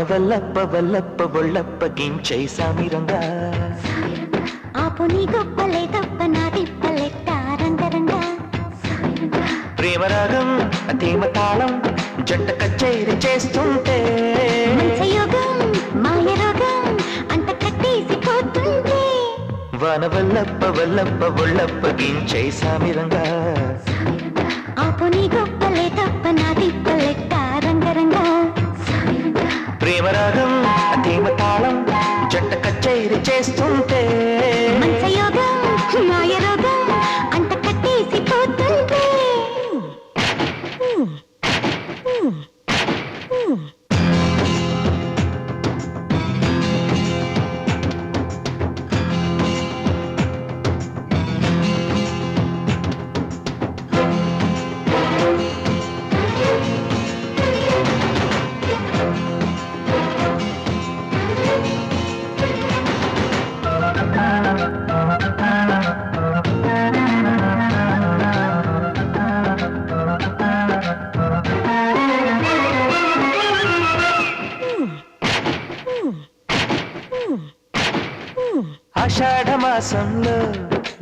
వనవల్లప్ప వల్లప్ప ఒళ్ళప్ప గించై సామిరంగా ఆపు నీ గొప్పలే తప్ప నా తిప్పలెట్ట రంగరంగా ప్రేమరాగం అతీమ తాళం జంట కచేరి చేస్తుంటే మంచయోగం మాయ రోగం అంత కట్టేసిపోతుంటే వనవల్లప్ప వల్లప్ప ఒళ్ళప్ప గించై సామిరంగా ఆపు నీ గొప్పలే తప్ప నా తిప్పలెట్ట రంగరంగా ప్రేమరాగం అతీమ తాళం జంట కచేరి చేస్తుంటే మంచయోగం మాయ రోగం అంత కట్టేసిపోతుంటే ఆషాఢ మాసంలో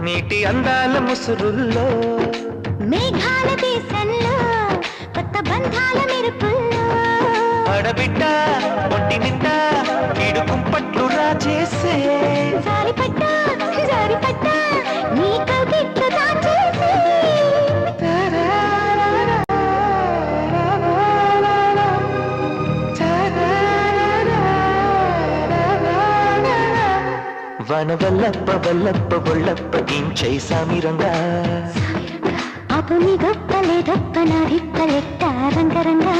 నీటి అందాల ముసురుల్లో మేఘాల దేశంలో కొత్త బంధాల మెరుపుల్లో ఆడబిడ్డ ఒంటి నిండా కీడు కుంపట్లు రాజేసే జారిపడ్డా నీ కౌగిట్లు దాచేసి వనవల్లప్ప వల్లప్ప ఒళ్ళప్ప గించై సామిరంగా ఆపు నీ గొప్పలే దొప్ప నా రిప్పలెట్ట రంగరంగా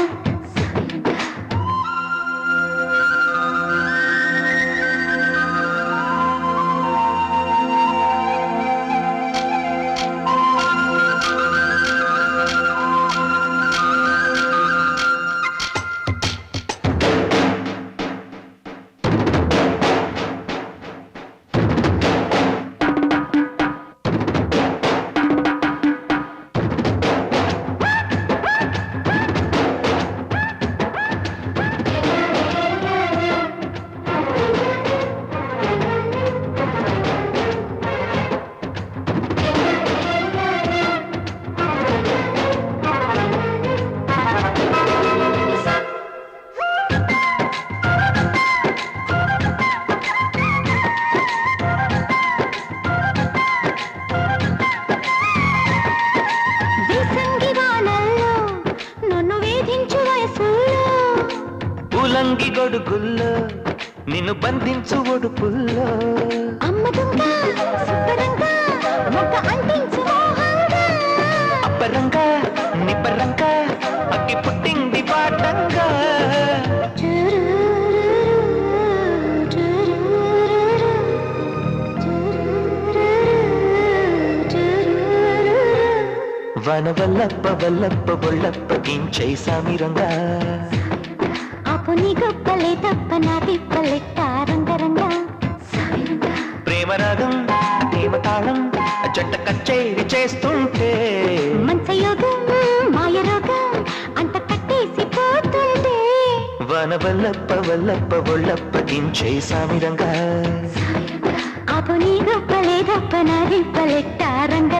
ఉలంగి గొడుగుల్లో నిన్ను బంధించు ఒడుపుల్లో అమ్మ దొంగ సుబ్బరంగా మొక్క అంటించు మోహంగా అప్పరంగా నిబ్బరంగా అగ్గి పుట్టింది పాటంగా వనవల్లప్ప వల్లప్ప ఒళ్ళప్ప గించై సామిరంగా ఆపు నీ గొప్పలే తప్ప నా తిప్పలెట్ట రంగరంగా ప్రేమరాగం ప్రేమ తాళం జంట కచేరి చేస్తుంటే మంచయోగం మాయ రోగం అంత కట్టేసిపోతుంటే వనవల్లప్ప వల్లప్ప ఒళ్ళప్ప గించై సామిరంగా ఆపు నీ గొప్పలే తప్ప నా తిప్పలెట్ట రంగ